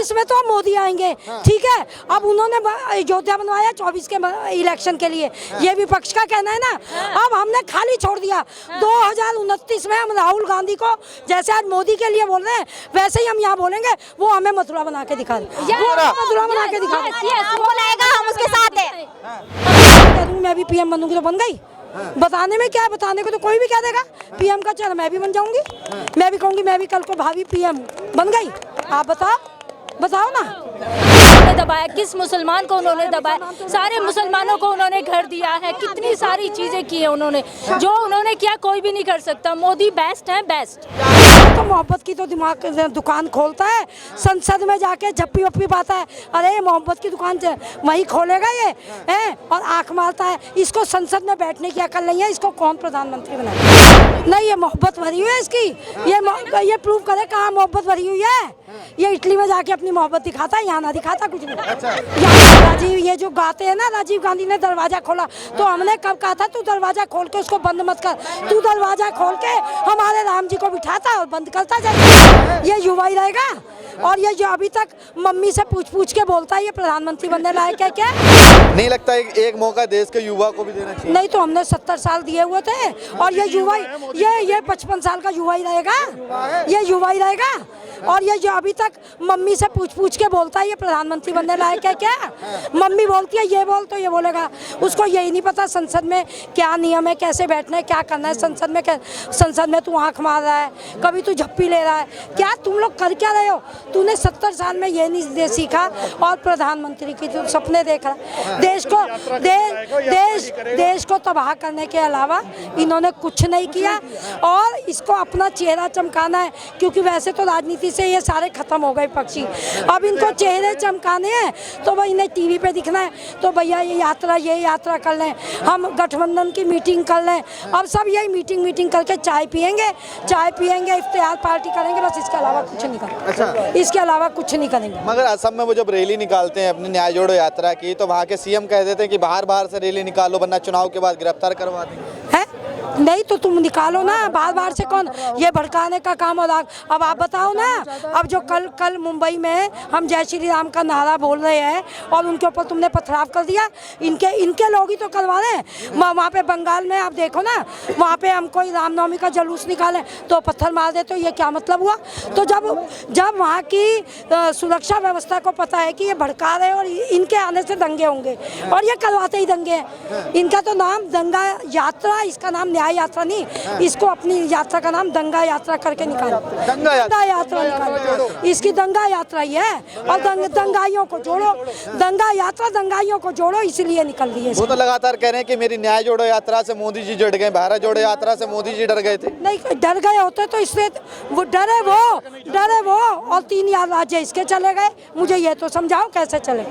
24 में तो मोदी आएंगे, ठीक है। अब उन्होंने अयोध्या बनवाया 24 के इलेक्शन के लिए, ये विपक्ष का कहना है ना। अब हमने खाली छोड़ दिया। 2029 में हम राहुल गांधी को जैसे आज मोदी के लिए बोल रहे हैं, वैसे ही हम यहाँ बोलेंगे, वो हमें मथुरा बना के दिखा दे, मथुरा बना के दिखा दे, हम उसके साथ हैं। मैं भी पीएम बनूंगी तो बन गई। बताने में क्या है, बताने को तो कोई भी कह देगा पीएम का, चलो मैं भी बन जाऊंगी, मैं भी कहूंगी मैं भी कल को भाभी पीएम बन गई। आप बताओ ना। उन्होंने दबाया, किस मुसलमान को उन्होंने दबाया? सारे मुसलमानों को उन्होंने घर दिया है, कितनी सारी चीजें की है उन्होंने, जो उन्होंने किया कोई भी नहीं कर सकता। मोदी बेस्ट है, बेस्ट। तो मोहब्बत की तो दिमाग दुकान खोलता है, संसद में जाके झप्पी वप्पी पाता है। अरे मोहब्बत की दुकान वही खोलेगा ये है, और आंख मारता है। इसको संसद में बैठने की अकल नहीं है, इसको कौन प्रधानमंत्री बनाए? नहीं, ये मोहब्बत भरी हुई है इसकी। ये प्रूव करे कहाँ मोहब्बत भरी हुई है। ये इटली में जाके अपनी मोहब्बत दिखाता है, यहाँ ना दिखाता कुछ नहीं। राजीव ये जो गाते हैं ना, राजीव गांधी ने दरवाजा खोला, तो हमने कब कहा था तू दरवाजा खोल के उसको बंद मत कर, तू दरवाजा खोल के हमारे राम जी को बिठाता और बंद करता जाए। ये युवा ही रहेगा। और ये जो अभी तक मम्मी से पूछ के बोलता है ये प्रधानमंत्री बनने लायक है क्या? नहीं लगता एक मौका देश के युवा को भी देना चाहिए? नहीं, तो हमने 70 साल दिए हुए थे, और ये युवा ये 55 साल का युवा ही रहेगा, ये युवा ही रहेगा। और ये जो अभी तक मम्मी से पूछ के बोलता है ये प्रधानमंत्री बनने लायक है क्या? मम्मी बोलती है ये बोल, तो ये बोलेगा। उसको यही नहीं पता संसद में क्या नियम है, कैसे बैठना है, क्या करना है। संसद में तू आंख मार रहा है, कभी तू झप्पी ले रहा है, क्या तुम लोग कर क्या रहे हो? तूने 70 साल में ये नहीं सीखा, और प्रधानमंत्री की तू सपने देख रहा। देश को तबाह करने के अलावा इन्होंने कुछ नहीं किया, और इसको अपना चेहरा चमकाना है, क्योंकि वैसे तो राजनीति से ये सारे खत्म हो गए पक्षी। अब इनको चेहरे चमकाने हैं, तो भाई इन्हें टीवी पे दिखना है, तो भैया ये यात्रा कर लें, हम गठबंधन की मीटिंग कर लें। अब सब यही मीटिंग करके चाय पियेंगे, इफ्तियार पार्टी करेंगे, बस इसके अलावा कुछ नहीं करेंगे। अच्छा, इसके अलावा कुछ नहीं करेंगे। मगर असम में वो जब रैली निकालते हैं अपनी न्याय जोड़ो यात्रा की, तो वहाँ के सीएम कह देते हैं कि बाहर से रैली निकालो, वरना चुनाव के बाद गिरफ्तार करवा देंगे। है नहीं तो तुम निकालो ना, बार से कौन ये भड़काने का काम हो रहा। अब आप बताओ ना, अब जो कल मुंबई में हम जय श्री राम का नारा बोल रहे हैं, और उनके ऊपर तुमने पथराव कर दिया, इनके लोग ही तो करवा रहे हैं। वहाँ पे बंगाल में आप देखो ना, वहाँ पे हम कोई रामनवमी का जुलूस निकाले तो पत्थर मार दे, तो ये क्या मतलब हुआ? तो जब वहाँ की सुरक्षा व्यवस्था को पता है कि ये भड़का रहे और इनके आने से दंगे होंगे, और ये करवाते ही दंगे हैं। इनका तो नाम दंगा यात्रा, इसका नाम न्याय यात्रा नहीं, इसको अपनी यात्रा का नाम दंगा यात्रा करके निकालो। दंगा यात्रा निकालो, इसकी दंगा यात्रा ही है। और दंगाइयों को जोड़ो, दंगाइयों को जोड़ो, इसलिए निकल रही है। वो तो लगातार कह रहे हैं कि मेरी न्याय जोड़ो यात्रा से मोदी जी डर गए, भारत जोड़ो यात्रा से मोदी जी डर गए थे। नहीं, डर गए होते तो इससे वो डरे वो और 3 राज्य इसके चले गए। मुझे ये तो समझाओ कैसे चले?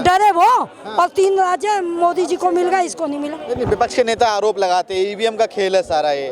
डरे वो और 3 राज्य मोदी जी को मिल गए, इसको नहीं मिला। विपक्ष के नेता आरोप लगाते हैं ईवीएम का खेल है सारा ये।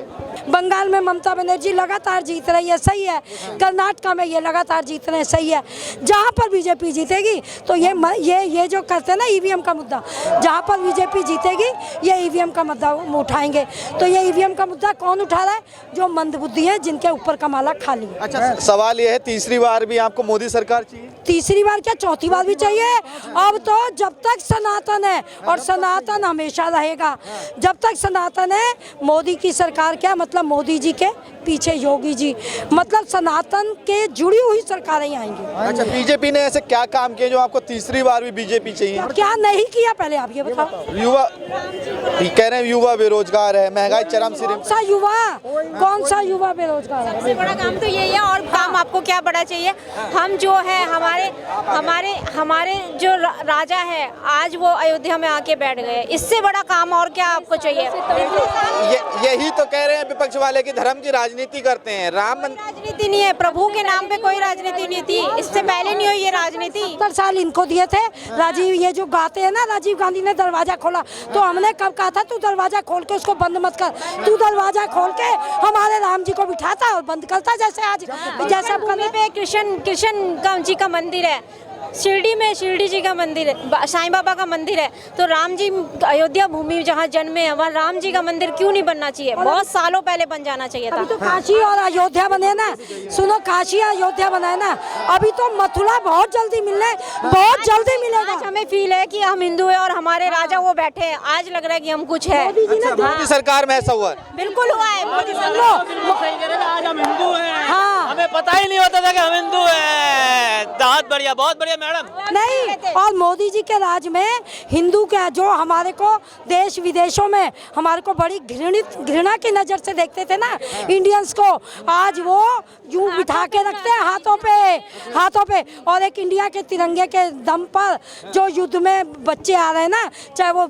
बंगाल में ममता बनर्जी लगातार जीत रही है, सही है। कर्नाटका में ये लगातार जीत रहे हैं, सही है। जहाँ पर बीजेपी जीतेगी तो ये जो करते हैं ना ईवीएम का मुद्दा, जहाँ पर बीजेपी जीतेगी ये ईवीएम का मुद्दा उठाएंगे। तो ये ईवीएम का मुद्दा कौन उठा रहा है? जो मंदबुद्धि है, जिनके ऊपर का माला खाली है। अच्छा, सवाल ये है तीसरी बार भी आपको मोदी सरकार चाहिए? तीसरी बार क्या, चौथी बार भी चाहिए। अब तो जब तक सनातन है, और सनातन हमेशा रहेगा, जब तक सनातन है। मोदी की सरकार क्या मतलब, मोदी जी के पीछे योगी जी, मतलब सनातन के जुड़ी हुई सरकारें आएंगी। अच्छा, बीजेपी ने ऐसे क्या काम किए जो आपको तीसरी बार भी बीजेपी चाहिए? क्या नहीं किया पहले आप ये बताओ। युवा कह रहे हैं, युवा बेरोजगार है, महंगाई चरम सिरे। कौन सा युवा बेरोजगार है? सबसे बड़ा काम तो यही है, और काम आपको क्या बड़ा चाहिए? हम जो है हमारे जो राजा है, आज वो अयोध्या में आके बैठ गए। इससे बड़ा काम और क्या आपको चाहिए? यही तो कह रहे हैं विपक्ष वाले की धर्म की राजनीति करते हैं। राजनीति नहीं है, प्रभु के नाम पे कोई राजनीति नहीं थी, इससे पहले नहीं हुई ये राजनीति। 70 साल इनको दिए थे। राजीव ये जो गाते हैं ना, राजीव गांधी ने दरवाजा खोला, तो हमने कब कहा था तू दरवाजा खोल के उसको बंद मत कर, तू दरवाजा खोल के हमारे राम जी को बिठाता और बंद करता, जैसे आज जैसे भूमि पे कृष्ण जी का मंदिर है, शिरडी में शिरडी जी का मंदिर है, साईं बाबा का मंदिर है, तो राम जी अयोध्या भूमि जहाँ जन्मे हैं वहाँ राम जी का मंदिर क्यों नहीं बनना चाहिए? बहुत सालों पहले बन जाना चाहिए था। अभी तो काशी और अयोध्या बने ना, सुनो काशी अयोध्या बना है ना, अभी तो मथुरा बहुत जल्दी मिलने, बहुत जल्दी मिलेगा। आज हमें फील है कि हम हिंदू है और हमारे राजा वो बैठे हैं, आज लग रहा है कि हम कुछ है। मोदी सरकार में ऐसा हुआ है? बिल्कुल हुआ है मोदी आज हम हिंदू हैं, हाँ। हमें पता ही नहीं होता था कि हम हिंदू हैं। बहुत बढ़िया मैडम। नहीं, और मोदी जी के राज में हिंदू के जो हमारे को देश विदेशों में हमारे को बड़ी घृणा की नजर से देखते थे ना इंडियंस को, आज वो यूं बिठा के रखते हैं हाथों पे। और एक इंडिया के तिरंगे के दम पर जो युद्ध में बच्चे आ रहे हैं ना, चाहे वो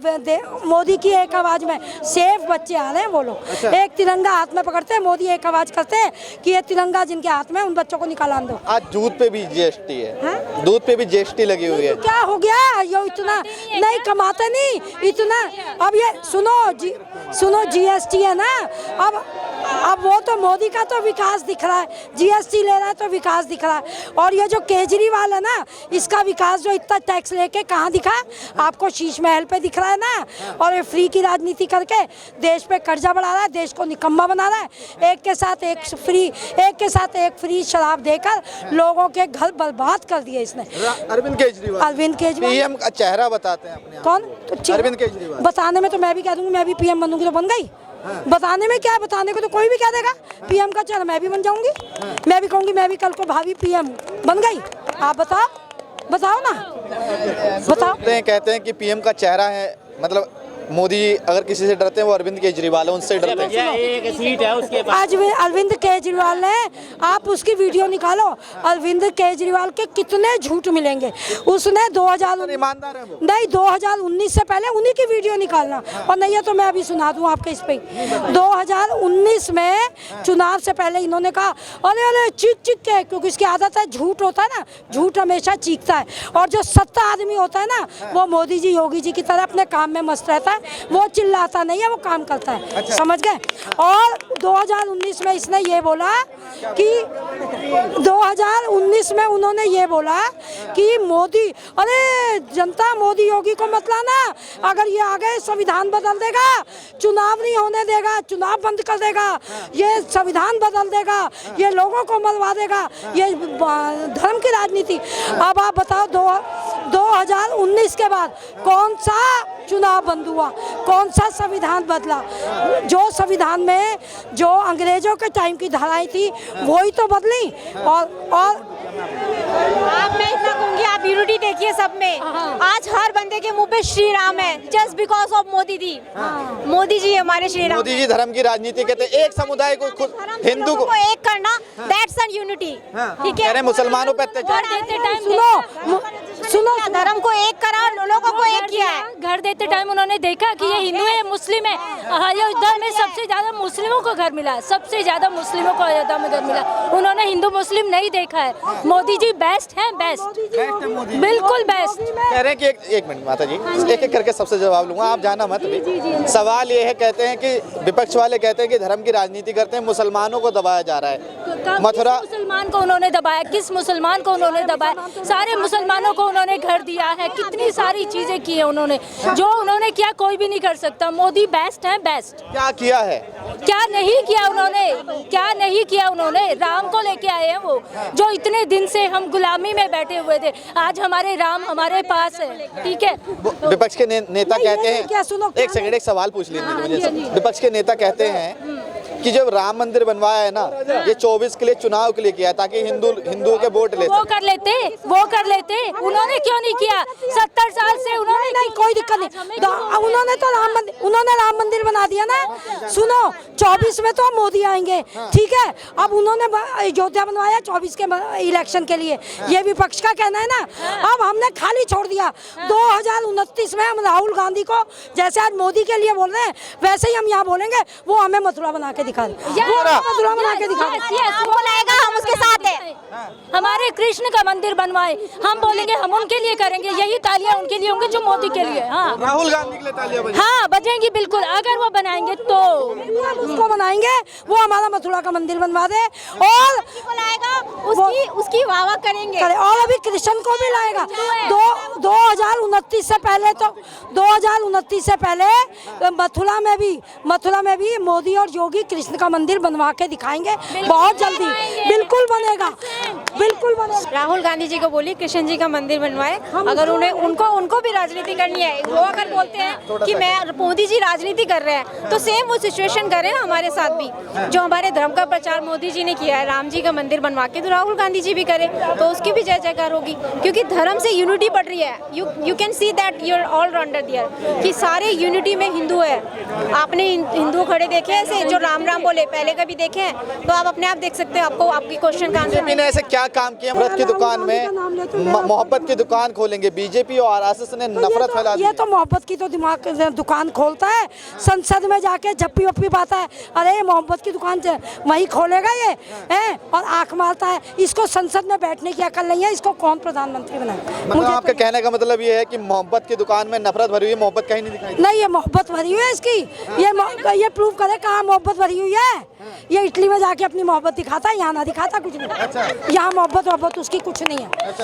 मोदी की एक आवाज में सेफ बच्चे आ रहे हैं, वो लोग एक तिरंगा हाथ में पकड़ते हैं, मोदी एक आवाज करते हैं कि ये तिरंगा जिनके हाथ में, उन बच्चों को निकाल दो। आज दूध पे भी जीएसटी है, दूध पे भी जीएसटी लगी हुई है। क्या हो गया? ये इतना नहीं कमाते नहीं इतना। अब ये सुनो जीएसटी है ना, अब वो तो मोदी का तो विकास दिख रहा है, जीएसटी ले रहा है तो विकास दिख रहा है। और ये जो केजरीवाल है ना, इसका विकास जो इतना टैक्स लेके कहाँ दिखा? आपको शीश महल पे दिख रहा है ना। और ये फ्री की राजनीति करके देश पे कर्जा बढ़ा रहा है, देश को निकम्मा बना रहा है। एक के साथ एक फ्री शराब देकर लोगों के घर बर्बाद कर दिए इसने। अरविंद केजरीवाल पीएम का चेहरा बताते हैं अपने। कौन? तो अरविंद केजरीवाल। बताने में तो मैं भी कह दूंगी, मैं भी पीएम बनूंगी तो बन गई। बताने में क्या है? बताने को तो कोई भी कह देगा पीएम का चेहरा, मैं भी बन जाऊंगी। मैं भी कहूंगी मैं भी कल को भाभी पीएम बन गई। आप बताओ ना, बताओ। कहते हैं कि पीएम का चेहरा है, मतलब मोदी अगर किसी से डरते हैं वो अरविंद केजरीवाल है, उनसे डरते हैं। एक सीट है उसके पास। आज में अरविंद केजरीवाल ने, आप उसकी वीडियो निकालो, अरविंद केजरीवाल के कितने झूठ मिलेंगे। उसने 2019 नहीं 2019 से पहले उन्हीं की वीडियो निकालना, और नहीं है तो मैं अभी सुना दूं आपके इस पे। 2019 में चुनाव से पहले इन्होंने कहा अरे चीख के, क्योंकि इसकी आदत है, झूठ होता है ना, झूठ हमेशा चीखता है। और जो सत्ता आदमी होता है ना, वो मोदी जी योगी जी की तरह अपने काम में मस्त रहता है, वो चिल्लाता नहीं है, वो काम करता है। अच्छा। समझ गए? और 2019 में इसने ये बोला कि 2019 में उन्होंने ये बोला कि मोदी, अरे जनता मोदी योगी को मत लाना, अगर ये आ गए संविधान बदल देगा, चुनाव नहीं होने देगा, चुनाव बंद कर देगा, ये संविधान बदल देगा, ये लोगों को मरवा देगा, ये धर्म की राजनीति। अब आप बताओ 2019 के बाद कौन सा चुनाव बंद हुआ, कौन सा संविधान बदला? जो संविधान में जो अंग्रेजों के टाइम की धाराएं थी वही तो बदली। और आप, मैं इतना कहूँगी, आप यूनिटी देखिए सब में। आज हर बंदे के मुंह पे श्री राम है, just because of Modi ji. Modi ji हमारे श्री राम। मोदी जी धर्म की राजनीति कहते हैं, एक समुदाय को खुद हिंदू को एक करना, दैट्स एन यूनिटी। ठीक है, मुसलमानों पे अत्याचार देते टाइम सुनो, धर्म को एक करा, लोगों को एक किया है। घर देते टाइम उन्होंने देखा कि ये हिंदू है, मुस्लिम है। अयोध्या में सबसे ज्यादा मुस्लिमों को घर मिला, सबसे ज्यादा मुस्लिमों को अयोध्या में घर मिला। उन्होंने हिंदू मुस्लिम नहीं देखा है। मोदी जी बेस्ट हैं, बेस्ट, बिल्कुल बेस्ट। कह रहे हैं कि एक मिनट माता जी, एक करके सबसे जवाब लूंगा, आप जाना मत भी। सवाल ये है, कहते हैं कि विपक्ष वाले कहते हैं कि धर्म की राजनीति करते हैं, मुसलमानों को दबाया जा रहा है। मथुरा मुसलमान को उन्होंने दबाया, किस मुसलमान को उन्होंने दबाया? सारे मुसलमानों को उन्होंने घर दिया है, कितनी सारी चीजें की है उन्होंने। जो उन्होंने किया कोई भी नहीं कर सकता। मोदी बेस्ट है, बेस्ट। क्या किया है? क्या नहीं किया उन्होंने? क्या नहीं किया उन्होंने? राम को लेके आए हैं वो, जो इतने दिन से हम गुलामी में बैठे हुए थे, आज हमारे राम हमारे पास है। ठीक है, विपक्ष के नेता कहते हैं, एक सेकंड, एक सवाल पूछ लीजिए। विपक्ष के नेता कहते हैं कि जब राम मंदिर बनवाया है ना, ये 24 के लिए चुनाव के लिए किया, ताकि हिंदुओं के वोट ले वो कर लेते। उन्होंने क्यों नहीं किया? 70 साल से उन्होंने नहीं, कोई दिक्कत नहीं। उन्होंने तो राम मंदिर बना दिया ना। सुनो, 24 में तो मोदी आएंगे, ठीक है। अब उन्होंने अयोध्या बनवाया 24 के इलेक्शन के लिए, ये विपक्ष का कहना है ना। अब हमने खाली छोड़ दिया। 2029 में हम राहुल गांधी को जैसे आज मोदी के लिए बोल रहे हैं, वैसे ही हम यहाँ बोलेंगे, वो हमें मथुरा बना के दिखा दे, मथुरा बना के दिखा दे। हमको लगेगा हम उसके साथ हैं। हमारे कृष्ण का मंदिर बनवाए, हम बोलेंगे हम उनके लिए करेंगे, यही तालियां उनके लिए होंगी जो मोदी के लिए। हाँ राहुल गांधी के लिए तालियां बजाएं। हाँ बजेंगी बिल्कुल, अगर वो बनाएंगे तो हम उसको बनाएंगे, वो हमारा मथुरा का मंदिर बनवा दे और उसकी वाह करेंगे। और अभी कृष्ण को भी लाएगा। 2029 से पहले तो 2029 से पहले मथुरा में भी मोदी और योगी कृष्ण का मंदिर बनवा के दिखाएंगे बहुत जल्दी। बिल्कुल बनेगा, बिल्कुल बनेगा। राहुल गांधी जी को बोलिए कृष्ण जी का मंदिर बनवाए। अगर उनको भी राजनीति करनी है, वो अगर बोलते हैं कि मैं मोदी जी राजनीति कर रहे हैं तो सेम वो सिचुएशन करें ना हमारे साथ भी। जो हमारे धर्म का प्रचार मोदी जी ने किया है, राम जी का मंदिर बनवा के, तो राहुल गांधी जी भी करें तो उसकी भी जय जयकार होगी। क्योंकि धर्म से यूनिटी बढ़ रही है। You can see that your all rounder there कि सारे यूनिटी में हिंदू है। आपने हिंदू खड़े देखे हैं ऐसे जो राम राम बोले, पहले कभी देखे हैं? तो आप अपने आप देख सकते हो, आपको आपकी क्वेश्चन का आंसर ने ऐसे क्या काम किया? नफरत की दुकान में मोहब्बत की दुकान खोलेंगे। बीजेपी और आरएसएस ने नफरत फैला दी। ये तो मोहब्बत की तो दिमाग दुकान खोलता है, संसद में जाके झप्पी वप्पी पाता है। अरे मोहब्बत की दुकान वही खोलेगा ये है और आंख मारता है। इसको संसद में बैठने की अकल नहीं है, इसको कौन प्रधानमंत्री बनाए? मतलब आपका कहने का मतलब ये है कि मोहब्बत की दुकान में नफरत भरी हुई है, मोहब्बत कहीं नहीं दिखाई? नहीं, ये मोहब्बत भरी हुई है इसकी। ये प्रूव करे कहाँ मोहब्बत भरी हुई है। ये इटली में जाके अपनी मोहब्बत दिखाता है, यहाँ ना दिखाता कुछ नहीं। यहाँ मोहब्बत उसकी कुछ नहीं है।